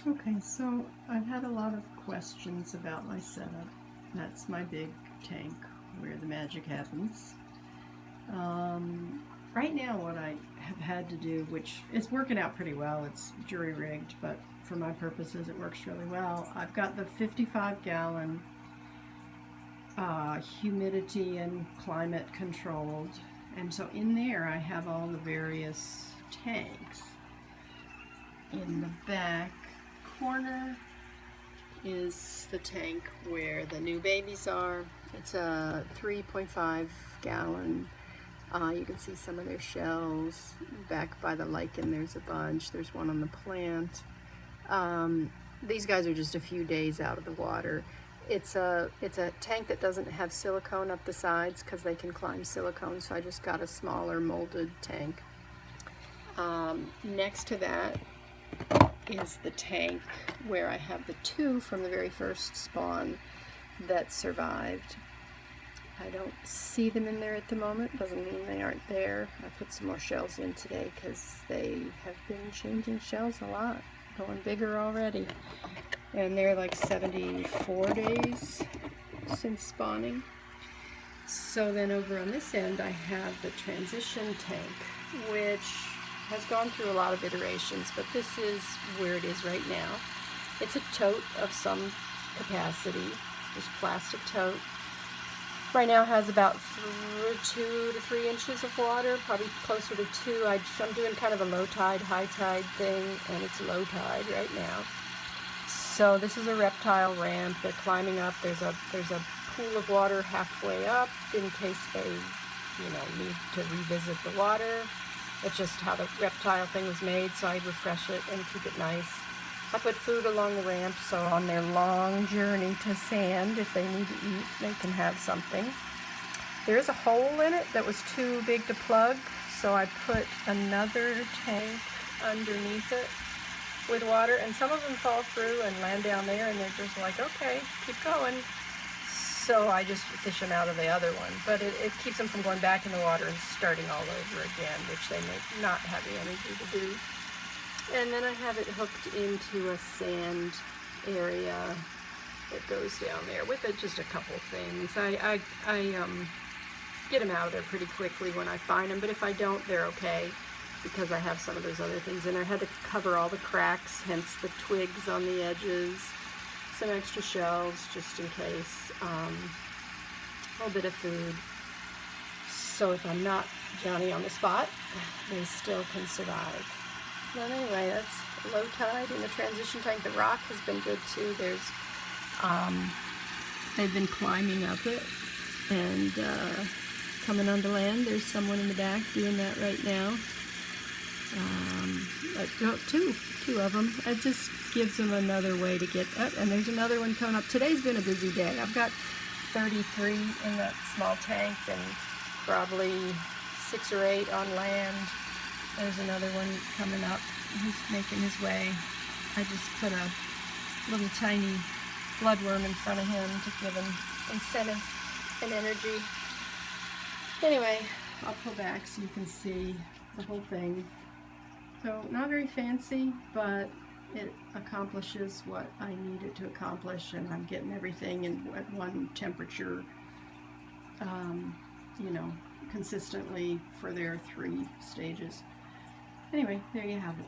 Okay, so I've had a lot of questions about my setup. That's my big tank where the magic happens. Um, right now, what I have had to do, which is working out pretty well, it's jury rigged, but for my purposes, it works really well. I've got the 55-gallon humidity and climate controlled, and so in there I have all the various tanks. In the back corner is the tank where the new babies are. It's a 3.5-gallon. You can see some of their shells. Back by the lichen there's a bunch. There's one on the plant. These guys are just a few days out of the water. It's a tank that doesn't have silicone up the sides because they can climb silicone, so I just got a smaller molded tank. Next to that is the tank where I have the two from the very first spawn that survived. I don't see them in there at the moment. Doesn't mean they aren't there. I put some more shells in today because they have been changing shells a lot, going bigger already. And they're like 74 days since spawning. So then over on this end I have the transition tank, which has gone through a lot of iterations, but this is where it is right now. It's a tote of some capacity. This plastic tote. Right now has about 2 to 3 inches of water, probably closer to 2. I'm doing kind of a low tide, high tide thing, and it's low tide right now. So this is a reptile ramp. They're climbing up. There's a pool of water halfway up in case they, need to revisit the water. It's just how the reptile thing was made, so I refresh it and keep it nice. I put food along the ramp, so on their long journey to sand, if they need to eat, they can have something. There is a hole in it that was too big to plug, so I put another tank underneath it with water, and some of them fall through and land down there, and they're just like, okay, keep going. So I just fish them out of the other one, but it keeps them from going back in the water and starting all over again, which they may not have the energy to do. And then I have it hooked into a sand area that goes down there with just a couple things. I get them out of there pretty quickly when I find them, but if I don't, they're okay because I have some of those other things. And I had to cover all the cracks, hence the twigs on the edges, some extra shells just in case, a little bit of food. So if I'm not Johnny on the spot, they still can survive. But anyway, that's low tide in the transition tank. The rock has been good too. They've been climbing up it and coming onto land. There's someone in the back doing that right now. Two of them. It just gives them another way to get up. And there's another one coming up. Today's been a busy day. I've got 33 in that small tank and probably 6 or 8 on land. There's another one coming up. He's making his way. I just put a little tiny bloodworm in front of him to give him incentive and energy. Anyway, I'll pull back so you can see the whole thing. So not very fancy, but it accomplishes what I need it to accomplish, and I'm getting everything at one temperature, consistently for their 3 stages. Anyway, there you have it.